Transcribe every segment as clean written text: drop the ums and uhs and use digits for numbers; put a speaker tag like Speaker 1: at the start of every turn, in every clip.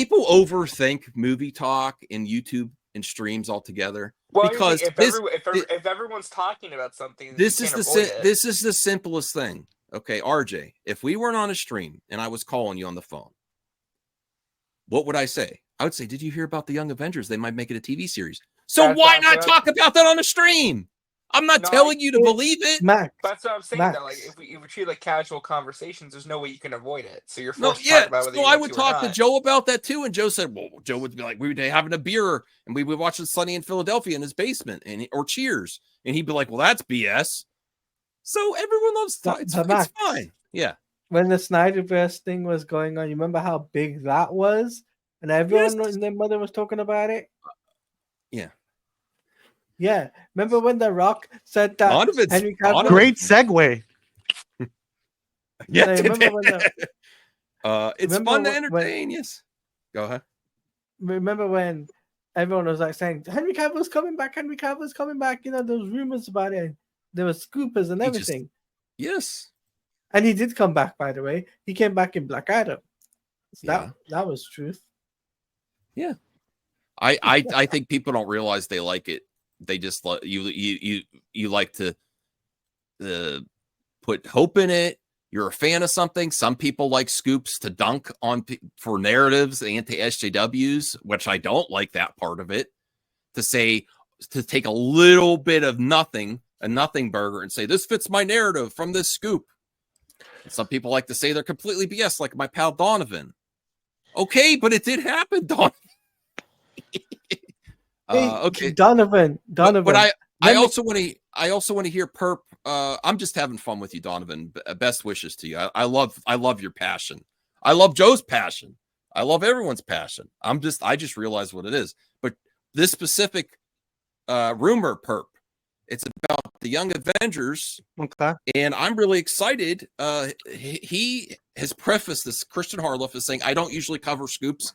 Speaker 1: people overthink movie talk and YouTube and streams altogether.
Speaker 2: Well,
Speaker 1: because
Speaker 2: if everyone's talking about something,
Speaker 1: this
Speaker 2: you
Speaker 1: is
Speaker 2: can't avoid it.
Speaker 1: This is the simplest thing. Okay, RJ, if we weren't on a stream and I was calling you on the phone, what would I say? I would say, did you hear about the Young Avengers? They might make it a TV series. So why not talk about that on a stream? I'm not telling you to believe it.
Speaker 3: Max,
Speaker 2: that's what I'm saying. That like if we treat like casual conversations, there's no way you can avoid it. So you're forced to talk about whether. So
Speaker 1: I would talk to Joe about that too, and Joe said, "Well, Joe would be like, we would be having a beer and we would watch Sunny in Philadelphia in his basement, or Cheers, and he'd be like, well, that's BS." So everyone loves it's fine. Yeah.
Speaker 3: When the Snyderverse thing was going on, you remember how big that was, and everyone and their mother was talking about it.
Speaker 1: Yeah.
Speaker 3: Yeah, remember when The Rock said that?
Speaker 4: Henry Cavill... Great segue.
Speaker 1: Yeah, it's fun to entertain. Yes, go ahead.
Speaker 3: Remember when everyone was like saying Henry Cavill's coming back? Henry Cavill's coming back. You know, there was rumors about it. There were scoopers and everything.
Speaker 1: Yes,
Speaker 3: and he did come back. By the way, he came back in Black Adam. So that was truth.
Speaker 1: Yeah, I think people don't realize they like it. They just you like to put hope in it. You're a fan of something. Some people like scoops to dunk on for narratives, anti-SJWs, which I don't like that part of it. To take a little bit of nothing, a nothing burger, and say this fits my narrative from this scoop. And some people like to say they're completely BS, like my pal Donovan. Okay, but it did happen, Donovan. Okay,
Speaker 3: Donovan.
Speaker 1: But I also want to hear Perp. I'm just having fun with you, Donovan. Best wishes to you. I love your passion. I love Joe's passion. I love everyone's passion. I just realized what it is. But this specific rumor, Perp, it's about the Young Avengers.
Speaker 4: Okay.
Speaker 1: And I'm really excited. He has prefaced this, Christian Harloff is saying, I don't usually cover scoops,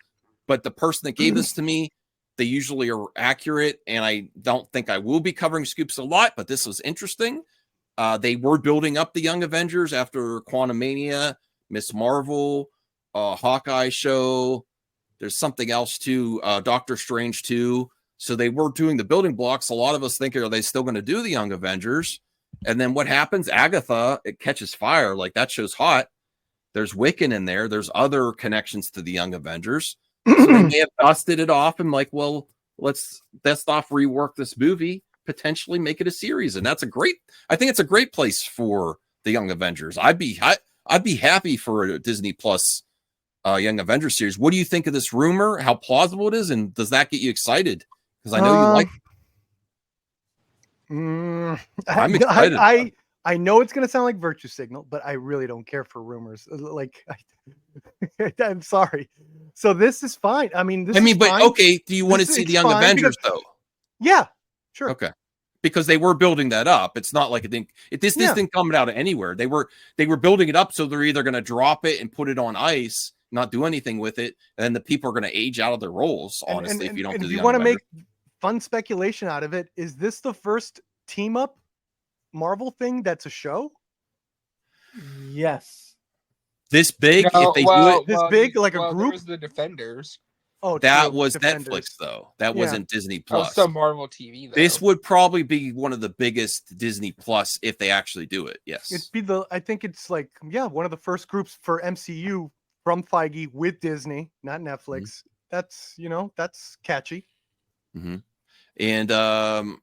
Speaker 1: but the person that gave this to me, they usually are accurate, and I don't think I will be covering scoops a lot, but this was interesting. They were building up the Young Avengers after Quantumania, Miss Marvel, Hawkeye show. There's something else too, Doctor Strange too. So they were doing the building blocks. A lot of us think, are they still going to do the Young Avengers? And then what happens? Agatha, it catches fire. Like, that show's hot. There's Wiccan in there. There's other connections to the Young Avengers. So they may have dusted it off and like, well, let's dust off, rework this movie, potentially make it a series. And I think it's a great place for the Young Avengers. I'd be happy for a Disney Plus Young Avengers series. What do you think of this rumor? How plausible it is? And does that get you excited? Because I know you like
Speaker 4: I'm excited. I know it's going to sound like virtue signal, but I really don't care for rumors. I'm sorry. So this is fine. I mean,
Speaker 1: but okay. Do you want to see the Young Avengers though?
Speaker 4: Yeah, sure.
Speaker 1: Okay, because they were building that up. It's not like this didn't come out of anywhere. They were building it up, so they're either going to drop it and put it on ice, not do anything with it, and then the people are going to age out of their roles. Honestly, if you don't do the Young Avengers. If you want to make
Speaker 4: fun speculation out of it, is this the first team up Marvel thing that's a show?
Speaker 3: Yes.
Speaker 1: This big, if they do it
Speaker 4: this big, like a group.
Speaker 2: There's the Defenders.
Speaker 1: Oh, that was Defenders. Netflix though. That wasn't Disney Plus.
Speaker 2: Some Marvel TV. Though.
Speaker 1: This would probably be one of the biggest Disney Plus if they actually do it. Yes,
Speaker 4: it'd be I think it's like one of the first groups for MCU from Feige with Disney, not Netflix. Mm-hmm. That's catchy.
Speaker 1: Mm-hmm. And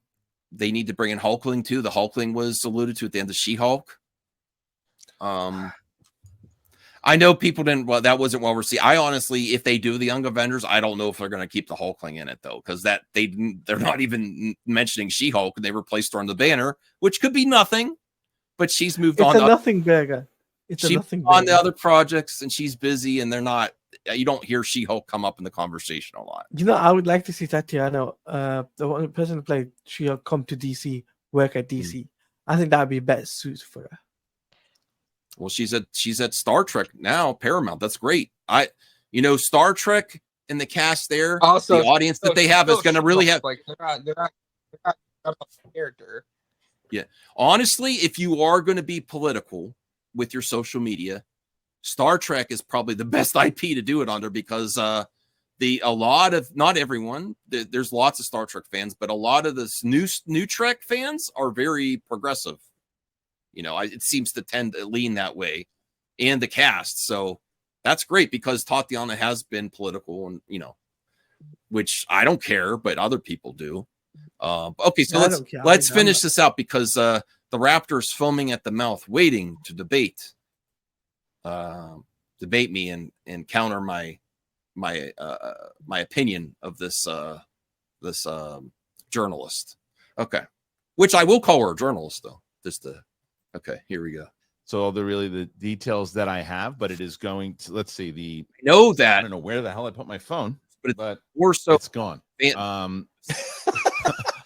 Speaker 1: they need to bring in Hulkling too. The Hulkling was alluded to at the end of She-Hulk. I know people didn't. Well, that wasn't well received. I honestly, if they do the Young Avengers, I don't know if they're going to keep the Hulkling in it though, because they're not even mentioning She-Hulk. They replaced her on the Banner, which could be nothing, but she's moved on.
Speaker 3: It's a nothing burger. It's a nothing burger.
Speaker 1: On the other projects, and she's busy, and they're not. You don't hear She-Hulk come up in the conversation a lot.
Speaker 3: I would like to see Tatiana, the person who played She-Hulk, come to DC, work at DC. Mm-hmm. I think that would be a better suit for her.
Speaker 1: Well, she's at Star Trek now, Paramount. That's great. Star Trek and the cast there, also, the audience that they have is going to really have.
Speaker 2: Like they're not a character.
Speaker 1: Yeah, honestly, if you are going to be political with your social media, Star Trek is probably the best IP to do it under because a lot of, not everyone, there's lots of Star Trek fans, but a lot of this new Trek fans are very progressive. It seems to tend to lean that way, and the cast. So that's great because Tatiana has been political, and which I don't care, but other people do. Okay, so let's finish this out because the Raptor's foaming at the mouth, waiting to debate me and counter my opinion of this journalist. Okay, which I will call her a journalist though. Okay, here we go.
Speaker 5: So the details that I have, but it is going to, let's see,
Speaker 1: I know that.
Speaker 5: I don't know where the hell I put my phone, but
Speaker 1: it's
Speaker 5: gone. I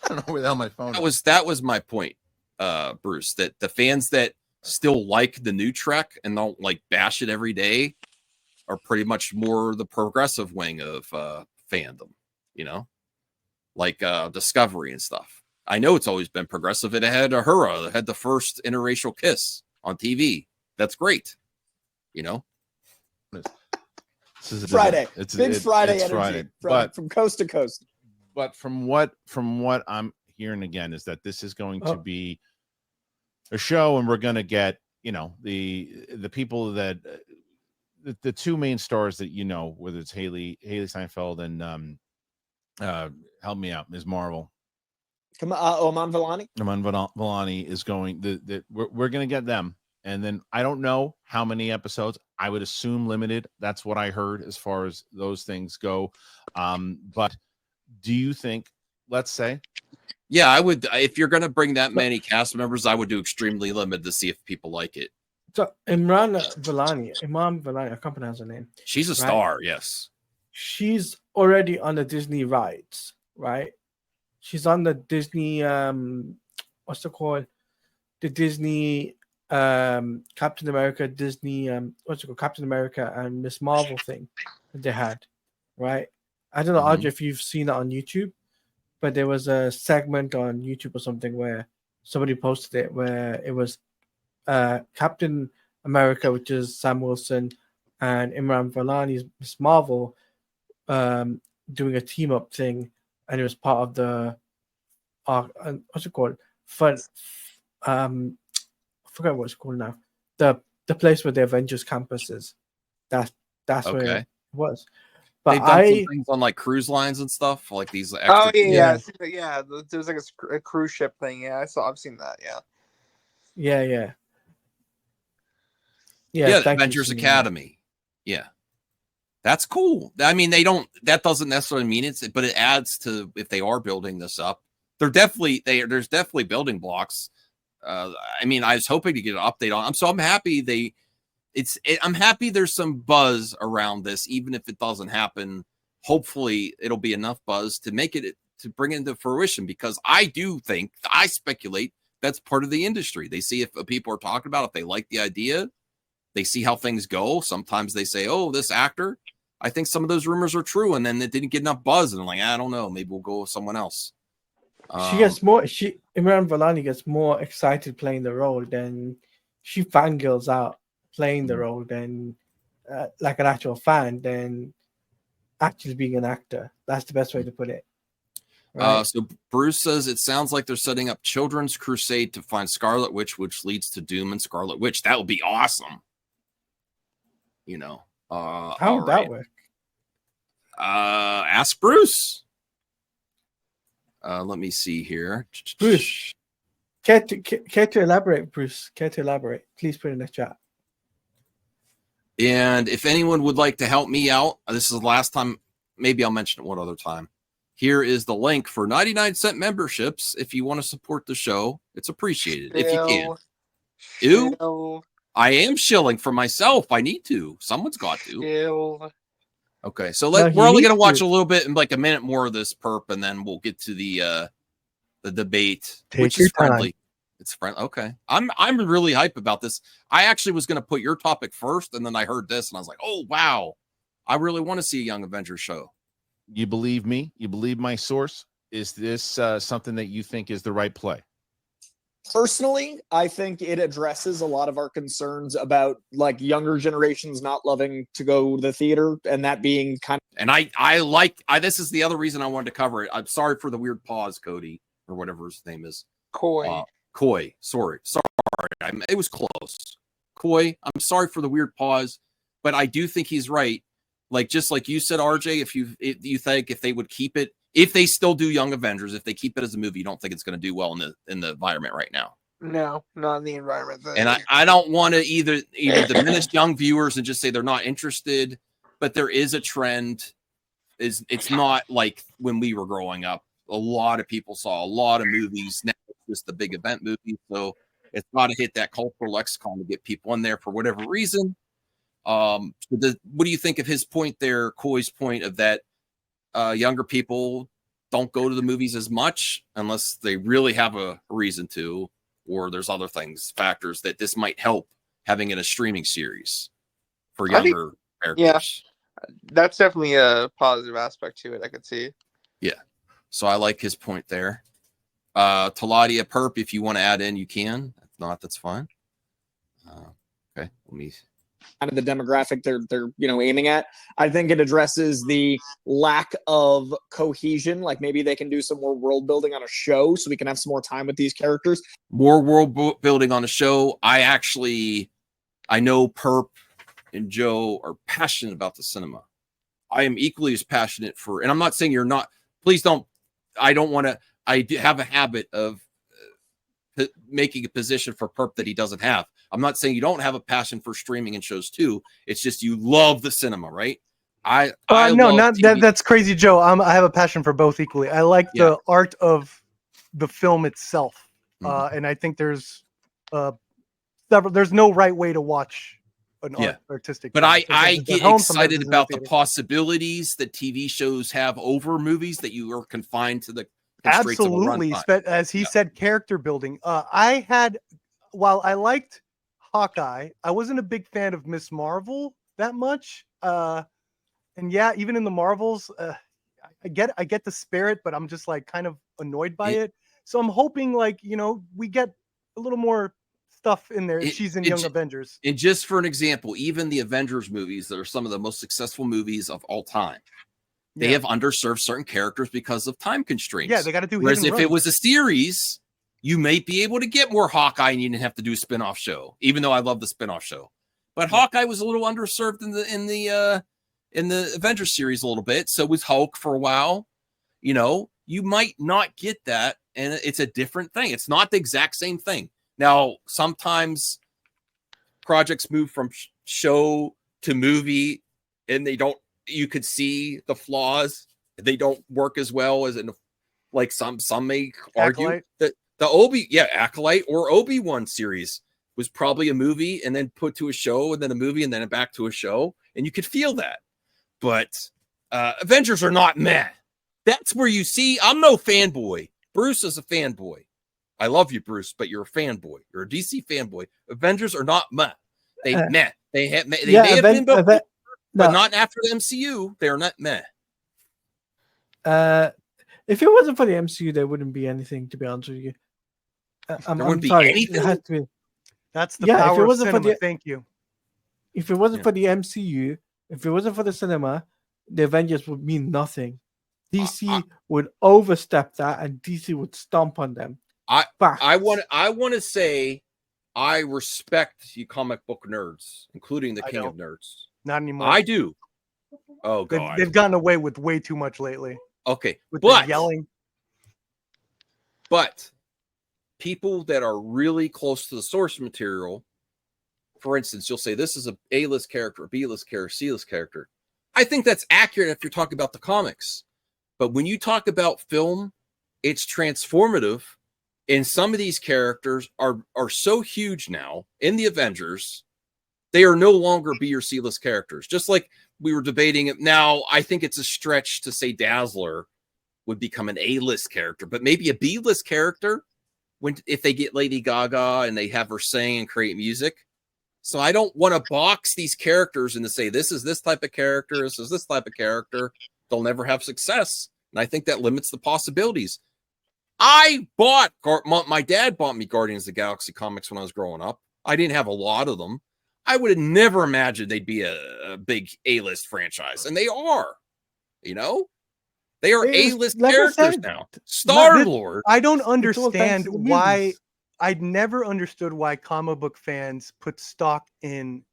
Speaker 5: don't know where the hell my phone is.
Speaker 1: That was my point, Bruce, that the fans that still like the new Trek and don't like bash it every day are pretty much more the progressive wing of fandom, like Discovery and stuff. I know it's always been progressive. It had Uhura, it had the first interracial kiss on TV. That's great.
Speaker 5: This is
Speaker 6: Friday.
Speaker 5: It's
Speaker 6: Friday
Speaker 5: it's
Speaker 6: energy.
Speaker 5: Friday.
Speaker 6: But from coast to coast.
Speaker 5: But from what I'm hearing again is that this is going to be a show, and we're going to get the people that the two main stars that whether it's Haley Steinfeld and help me out, Ms. Marvel.
Speaker 6: Come on, Oman Vellani.
Speaker 5: Oman Vellani is going. We're going to get them, and then I don't know how many episodes. I would assume limited. That's what I heard as far as those things go. But do you think? Let's say.
Speaker 1: Yeah, I would. If you're going to bring that many cast members, I would do extremely limited to see if people like it.
Speaker 3: So Imran Vellani, I can't pronounce her name.
Speaker 1: She's a star, yes.
Speaker 3: She's already on the Disney rides, right? She's on the Disney, what's it called? The Disney Captain America, Disney, Captain America and Miss Marvel thing that they had, right? I don't know, Audrey, if you've seen it on YouTube, but there was a segment on YouTube or something where somebody posted it where it was Captain America, which is Sam Wilson, and Imran Vellani's Miss Marvel doing a team up thing, and it was part of the what's it called? I forgot what it's called now. The place where the Avengers campus is. That's where it was. But
Speaker 1: they've done some things on like cruise lines and stuff, like these.
Speaker 2: Oh yeah. There's like a cruise ship thing. Yeah, I've seen that. Yeah.
Speaker 1: Yeah, Avengers Academy. Yeah. That's cool. I mean, that doesn't necessarily mean but it adds to, if they are building this up, there's definitely building blocks. I mean, I was hoping to get an update on them. So I'm happy I'm happy there's some buzz around this, even if it doesn't happen. Hopefully it'll be enough buzz to make it, to bring it into fruition, because I speculate that's part of the industry. They see if people are talking about, if they like the idea, they see how things go. Sometimes they say, oh, this actor, I think some of those rumors are true. And then it didn't get enough buzz. And I'm like, I don't know, maybe we'll go with someone else.
Speaker 3: Imran Vellani gets more excited playing the role than she fangirls out playing the role than like an actual fan than actually being an actor. That's the best way to put it. Right?
Speaker 1: So Bruce says it sounds like they're setting up children's crusade to find Scarlet Witch, which leads to Doom and Scarlet Witch. That would be awesome.
Speaker 3: How would that work?
Speaker 1: Ask Bruce. Let me see here.
Speaker 3: Bruce, care to elaborate, Bruce? Care to elaborate? Please put in the chat.
Speaker 1: And if anyone would like to help me out, this is the last time. Maybe I'll mention it one other time. Here is the link for 99-cent memberships. If you want to support the show, it's appreciated. If you can. Ew. I am shilling for myself. I need to. Someone's got to.
Speaker 2: Shill.
Speaker 1: Okay, so we're only going to watch a little bit and like a minute more of this perp, and then we'll get to the debate, which is friendly. It's friendly. Okay, I'm really hype about this. I actually was going to put your topic first, and then I heard this, and I was like, oh wow, I really want to see a Young Avengers show.
Speaker 5: You believe me? You believe my source? Is this something that you think is the right play?
Speaker 6: Personally, I think it addresses a lot of our concerns about like younger generations not loving to go to the theater, and that being kind of.
Speaker 1: And I this is the other reason I wanted to cover it. I'm sorry for the weird pause, Cody, or whatever his name is.
Speaker 2: Coy.
Speaker 1: Coy. Sorry. It was close. Coy. I'm sorry for the weird pause, but I do think he's right. Like, just like you said, RJ, if you think if they would keep it, if they still do Young Avengers, if they keep it as a movie, you don't think it's going to do well in the environment right now.
Speaker 2: No, not in the environment.
Speaker 1: And I don't want to either diminish young viewers and just say they're not interested, but there is a trend. It's not like when we were growing up. A lot of people saw a lot of movies. Now it's just the big event movie, so it's got to hit that cultural lexicon to get people in there for whatever reason. What do you think of his point there, Coy's point of that younger people don't go to the movies as much unless they really have a reason to, or there's other factors that this might help having in a streaming series for younger characters?
Speaker 2: Yeah, that's definitely a positive aspect to it. I could see.
Speaker 1: Yeah. So I like his point there. Taladia Perp, if you want to add in, you can. If not, that's fine. Okay, let me.
Speaker 6: Kind of the demographic they're aiming at. I think it addresses the lack of cohesion. Like maybe they can do some more world building on a show, so we can have some more time with these characters.
Speaker 1: More world building on a show. I know Perp and Joe are passionate about the cinema. I am equally as passionate for, and I'm not saying you're not. Please don't. I don't want to. I have a habit of making a position for Perp that he doesn't have. I'm not saying you don't have a passion for streaming and shows too. It's just you love the cinema, right?
Speaker 4: That's crazy, Joe. I have a passion for both equally. I like the art of the film itself, and I think there's no right way to watch an artistic.
Speaker 1: But I get excited about the possibilities that TV shows have over movies that you are confined to the constraints of a runtime.
Speaker 4: As he said, character building. While I liked Hawkeye, I wasn't a big fan of Miss Marvel that much. And yeah, even in the Marvels, I get the spirit, but I'm just like kind of annoyed by it. So I'm hoping we get a little more stuff in there. She's in Young Avengers.
Speaker 1: And just for an example, even the Avengers movies that are some of the most successful movies of all time, they have underserved certain characters because of time constraints.
Speaker 4: Yeah, they got to do.
Speaker 1: Whereas if it was a series, you might be able to get more Hawkeye and you didn't have to do a spinoff show, even though I love the spinoff show. But Hawkeye was a little underserved in the Avengers series a little bit. So was Hulk for a while. You might not get that, and it's a different thing. It's not the exact same thing. Now, sometimes projects move from show to movie, and you could see the flaws. They don't work as well as like some may argue
Speaker 4: Acolyte.
Speaker 1: that the Acolyte or Obi-Wan series was probably a movie and then put to a show and then a movie and then back to a show. And you could feel that. But Avengers are not meh. That's where you see, I'm no fanboy. Bruce is a fanboy. I love you, Bruce, but you're a fanboy. You're a DC fanboy. Avengers are not meh. They meh. They may have been before, but not after the MCU. They're not meh.
Speaker 3: If it wasn't for the MCU, there wouldn't be anything, to be honest with you.
Speaker 1: There wouldn't be anything?
Speaker 3: It has to be.
Speaker 4: That's the power of cinema. Thank you.
Speaker 3: If it wasn't for the MCU, if it wasn't for the cinema, the Avengers would mean nothing. DC would overstep that, and DC would stomp on them.
Speaker 1: I want to say I respect you comic book nerds, including the king of nerds.
Speaker 4: Not anymore.
Speaker 1: I do. Oh God,
Speaker 4: they've gotten away with way too much lately.
Speaker 1: Okay,
Speaker 4: with the yelling.
Speaker 1: But people that are really close to the source material, for instance, you'll say this is a A-list character, a B-list character, C-list character. I think that's accurate if you're talking about the comics. But when you talk about film, it's transformative. And some of these characters are so huge now in the Avengers, they are no longer B or C-list characters. Just like we were debating it. Now, I think it's a stretch to say Dazzler would become an A-list character, but maybe a B-list character if they get Lady Gaga and they have her sing and create music. So I don't want to box these characters and to say this is this type of character, this is this type of character. They'll never have success. And I think that limits the possibilities. My dad bought me Guardians of the Galaxy comics when I was growing up. I didn't have a lot of them. I would have never imagined they'd be a big A-list franchise, and they are. You know, they are A-list
Speaker 3: like I
Speaker 1: characters
Speaker 3: said,
Speaker 1: now. Star-Lord.
Speaker 4: I don't
Speaker 3: all thanks
Speaker 4: understand
Speaker 3: to the
Speaker 4: why.
Speaker 3: movies.
Speaker 4: I'd never understood why comic book fans put stock in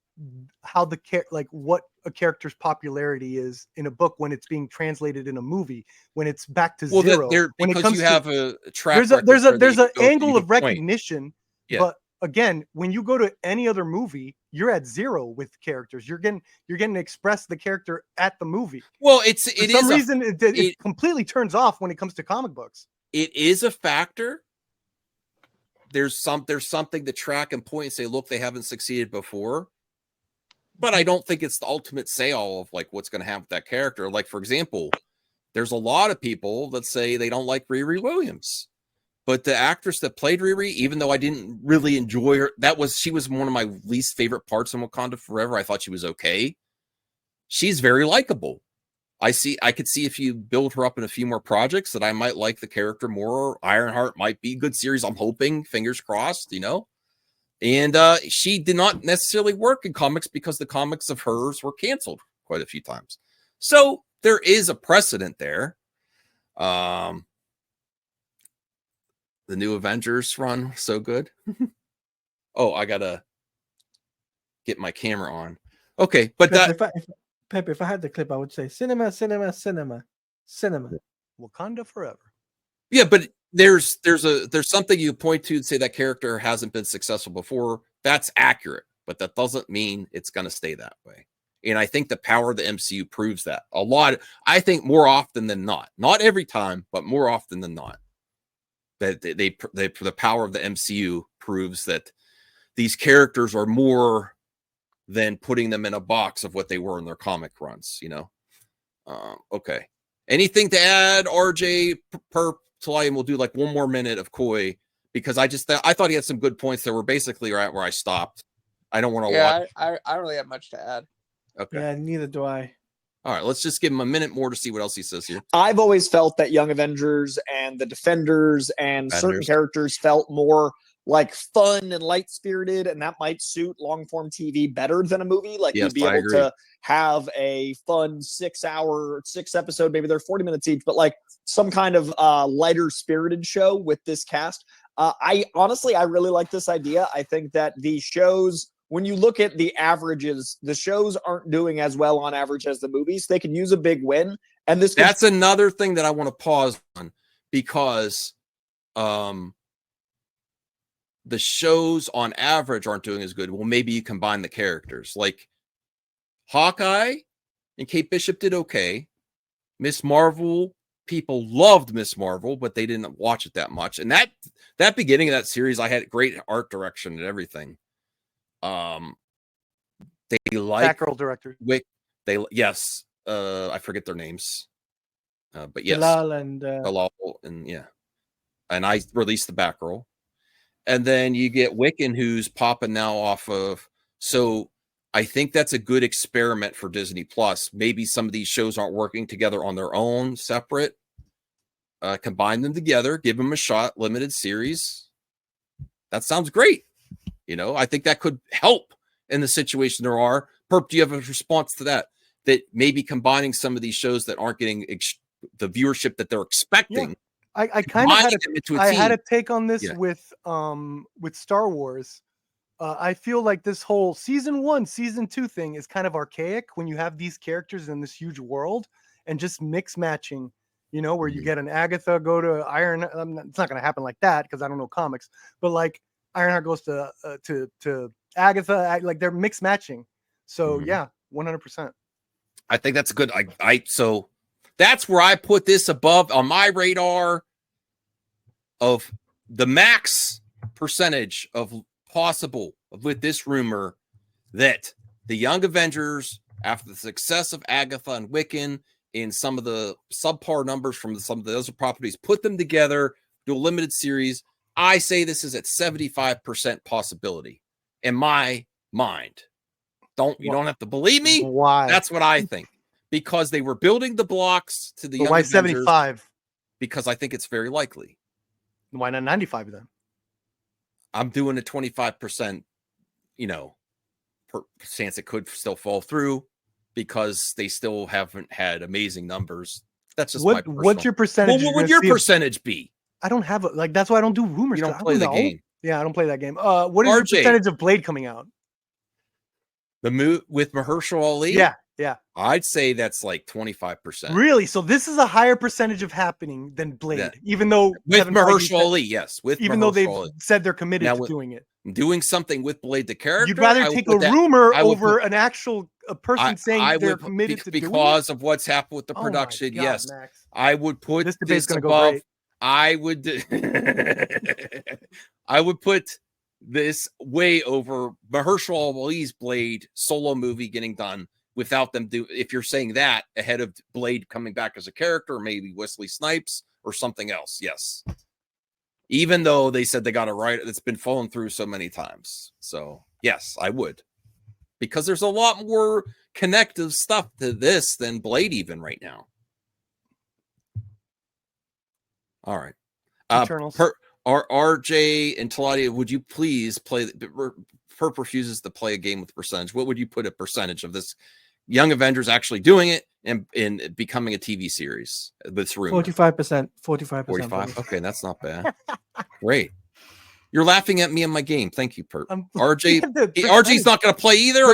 Speaker 4: how like what a character's popularity is in a book when it's being translated in a movie, when it's back to zero. When it
Speaker 1: because
Speaker 4: comes
Speaker 1: you
Speaker 4: to,
Speaker 1: have a track
Speaker 4: there's
Speaker 1: record
Speaker 4: an
Speaker 1: where
Speaker 4: angle
Speaker 1: you
Speaker 4: of
Speaker 1: can point.
Speaker 4: recognition,
Speaker 1: Yeah.
Speaker 4: but again, when you go to any other movie, you're at zero with characters. You're getting to express the character at the movie.
Speaker 1: Well,
Speaker 4: For some reason, it completely turns off when it comes to comic books.
Speaker 1: It is a factor. There's something to track and point and say, look, they haven't succeeded before. But I don't think it's the ultimate say-all of like what's going to happen with that character. Like, for example, there's a lot of people that say they don't like Riri Williams. But the actress that played Riri, even though I didn't really enjoy her, she was one of my least favorite parts in Wakanda Forever. I thought she was okay. She's very likable. I could see if you build her up in a few more projects that I might like the character more. Ironheart might be a good series. I'm hoping, fingers crossed, you know. And she did not necessarily work in comics because the comics of hers were canceled quite a few times. So there is a precedent there. The new Avengers run, so good. Oh, I gotta get my camera on. Okay, but
Speaker 3: Pepe, if I had the clip, I would say cinema, cinema, cinema, cinema.
Speaker 4: Wakanda forever.
Speaker 1: Yeah, but there's something you point to and say that character hasn't been successful before. That's accurate, but that doesn't mean it's going to stay that way. And I think the power of the MCU proves that a lot. I think more often than not every time, but more often than not, that the power of the MCU proves that these characters are more than putting them in a box of what they were in their comic runs, you know? Okay. Anything to add, RJ? We'll do like one more minute of Koi, because I thought he had some good points that were basically right where I stopped. I don't want to watch.
Speaker 2: I don't really have much to add.
Speaker 1: Okay.
Speaker 3: Yeah, neither do I.
Speaker 1: All right, let's just give him a minute more to see what else he says here.
Speaker 6: I've always felt that Young Avengers and the Defenders and certain characters felt more like fun and light-spirited, and that might suit long-form TV better than a movie. Like,
Speaker 1: yes,
Speaker 6: you'd be able to have a fun 6 episode, maybe they're 40 minutes each, but like some kind of lighter spirited show with this cast. I really like this idea. I think that the shows, when you look at the averages, the shows aren't doing as well on average as the movies. They can use a big win. And that's
Speaker 1: another thing that I want to pause on, because the shows on average aren't doing as good. Well, maybe you combine the characters. Like Hawkeye and Kate Bishop did okay. Miss Marvel, people loved Miss Marvel, but they didn't watch it that much. And that beginning of that series, I had great art direction and everything. They like
Speaker 4: Batgirl director.
Speaker 1: I forget their names. But yes.
Speaker 3: Bilal and
Speaker 1: yeah. And I released the Batgirl. And then you get Wiccan, who's popping now off of. So I think that's a good experiment for Disney Plus. Maybe some of these shows aren't working together on their own, separate. Combine them together, give them a shot, limited series. That sounds great. You know, I think that could help in the situation there are. Perp, do you have a response to that? That maybe combining some of these shows that aren't getting the viewership that they're expecting.
Speaker 4: Yeah. I kind of had a take on this with Star Wars. I feel like this whole season 1, season 2 thing is kind of archaic when you have these characters in this huge world and just mix matching, you know, where you get an Agatha go to Iron. It's not going to happen like that because I don't know comics, but like Ironheart goes to Agatha, like they're mix matching. So yeah, 100%.
Speaker 1: I think that's good. So that's where I put this above on my radar of the max percentage of possible with this rumor that the Young Avengers, after the success of Agatha and Wiccan in some of the subpar numbers from some of the other properties, put them together, do a limited series. I say this is at 75% possibility in my mind. You don't have to believe me.
Speaker 4: Why?
Speaker 1: That's what I think. Because they were building the blocks to the Young
Speaker 4: why
Speaker 1: Avengers.
Speaker 4: 75?
Speaker 1: Because I think it's very likely.
Speaker 4: Why not 95 then?
Speaker 1: I'm doing a 25%, chance it could still fall through because they still haven't had amazing numbers. That's just my personal.
Speaker 4: What's your percentage?
Speaker 1: Well, what would your percentage be?
Speaker 4: I don't have that's why I don't do rumors.
Speaker 1: You don't play the game.
Speaker 4: Yeah, I don't play that game. What is your percentage of Blade coming out?
Speaker 1: The move with Mahershala Ali?
Speaker 4: Yeah.
Speaker 1: I'd say that's like 25%.
Speaker 4: Really? So this is a higher percentage of happening than Blade, even though
Speaker 1: with Mahershala Ali, yes.
Speaker 4: Even though they've said they're committed to doing it.
Speaker 1: Doing something with Blade the character.
Speaker 4: You'd rather take a rumor over an actual person saying they're committed to doing it?
Speaker 1: Because of what's happened with the production.
Speaker 4: God,
Speaker 1: yes.
Speaker 4: Max.
Speaker 1: I would put
Speaker 4: this debate's
Speaker 1: this
Speaker 4: gonna
Speaker 1: above.
Speaker 4: Go great.
Speaker 1: I would I would put this way over Mahershala Ali's Blade solo movie getting done without them if you're saying that ahead of Blade coming back as a character, or maybe Wesley Snipes or something else. Yes. Even though they said they got it right, it's been fallen through so many times. So yes, I would. Because there's a lot more connective stuff to this than Blade even right now. All right. RJ and Taladia, would you please play? Perp refuses to play a game with percentage. What would you put a percentage of this Young Avengers actually doing it and becoming a TV series? This room
Speaker 3: 45%.
Speaker 1: 45. Okay, that's not bad. Great. You're laughing at me and my game. Thank you, Perp. RJ's not going to play either.